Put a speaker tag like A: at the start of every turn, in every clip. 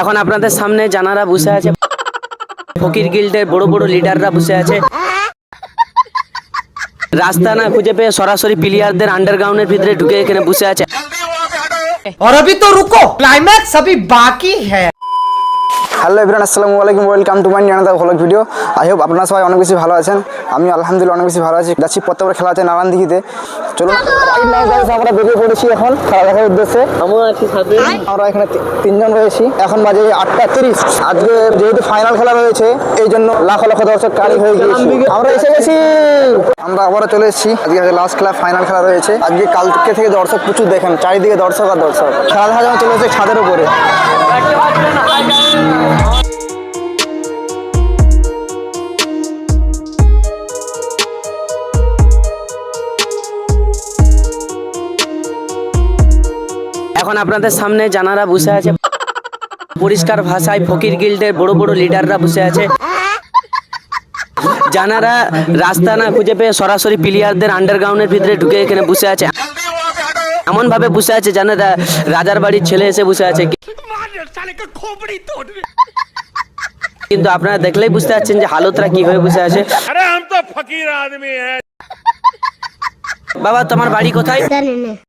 A: এখন আপনাদের সামনে জানারা বসে আছে, ফকির গিল্ডের বড় বড় লিডাররা বসে আছে। রাস্তা না খুঁজে পেয়ে সরাসরি প্লেয়ারদের আন্ডারগ্রাউন্ডের ভিতরে ঢুকে এখানে বসে আছে।
B: और अभी तो रुको, क्लाइमैक्स अभी बाकी है।
C: হ্যালো এভরিওয়ান, আসসালামু আলাইকুম, welcome to my new vlog video. I hope আপনারা সবাই অনেক বেশি ভালো আছেন। আমি আলহামদুলিল্লাহ অনেক বেশি ভালো আছি। যাচ্ছি প্রত্যেকবার খেলা আছে নারায়ণদিঘিতে। চলুন আমরা বেরিয়ে পড়েছি এখন খেলা দেখার উদ্দেশ্যে। আমরা এখানে তিনজন রয়েছি। এখন বাজে 8:30। আজকে যেহেতু ফাইনাল খেলা রয়েছে এই জন্য লাখ লাখ দর্শক কারি হয়ে গিয়েছে। আমরা এসে গেছি, আমরা আবারও চলে এসেছি। আজকে লাস্ট খেলা, ফাইনাল খেলা রয়েছে আজকে। কালকে থেকে দর্শক প্রচুর, দেখেন চারিদিকে দর্শক আর দর্শক। খেলা দেখার জন্য চলে এসেছে ছাদের উপরে।
A: এখন আপনাদের সামনে জানারা বসে আছে, পরিষ্কার ভাষায় ফকির গিল্ডের বড় বড় লিডাররা বসে আছে। জানারা রাস্তা না খুঁজে পেয়ে সরাসরি প্লেয়ারদের আন্ডারগ্রাউন্ডের ভিতরে ঢুকে এখানে বসে আছে। এমন ভাবে বসে আছে জানারা রাজার বাড়ির ছেলে এসে বসে আছে। কিন্তু আপনারা দেখলেই বুঝতে পারছেন যে হালতরা কি হয়ে বসে আছে। বাবা, তোমার বাড়ি কোথায়?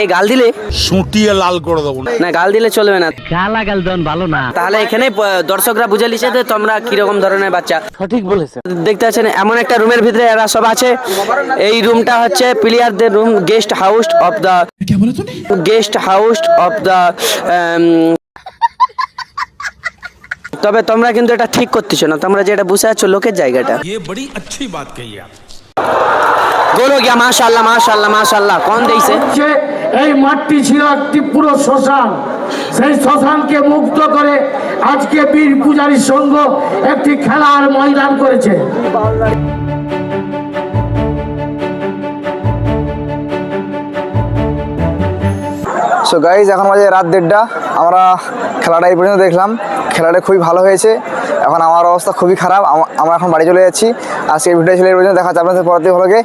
A: এই গাল দিলে
D: সুটিয়ে লাল করে দেবো
A: না, গাল দিলে চলবে না। গালাগাল দেন ভালো না। তাহলে এখানে দর্শকরা বুঝে লিছে যে তোমরা কিরকম ধরনের বাচ্চা। সঠিক বলেছে। দেখতে পাচ্ছেন এমন একটা রুমের ভিতরে এরা সব আছে। এই রুমটা হচ্ছে প্লেয়ারদের রুম, গেস্ট হাউস অফ দা তবে তোমরা কিন্তু এটা ঠিক করতেছো না। তোমরা যেটা বসে আছো লোকের জায়গাটা।
D: ये बड़ी अच्छी बात कही आप।
A: গোল হো গিয়া, মাশাআল্লাহ মাশাআল্লাহ মাশাআল্লাহ। কোন দেইছে?
E: এই মাঠটি ছিল একটি পুরো শ্মশান। সেই শ্মশানকে মুক্ত করে আজকে বীর পূজারী সংঘ একটি খেলার ময়দান করেছে।
C: সো গাইজ, এখন বাজে রাত 1:30। আমরা খেলাটা এই পর্যন্ত দেখলাম। খেলাটা খুবই ভালো হয়েছে। এখন আমার অবস্থা খুবই খারাপ। আমরা এখন বাড়ি চলে যাচ্ছি। আজকে এই ভিডিও ছিল এই পর্যন্ত। দেখা হচ্ছে আপনাদের পরবর্তী ভ্লগে।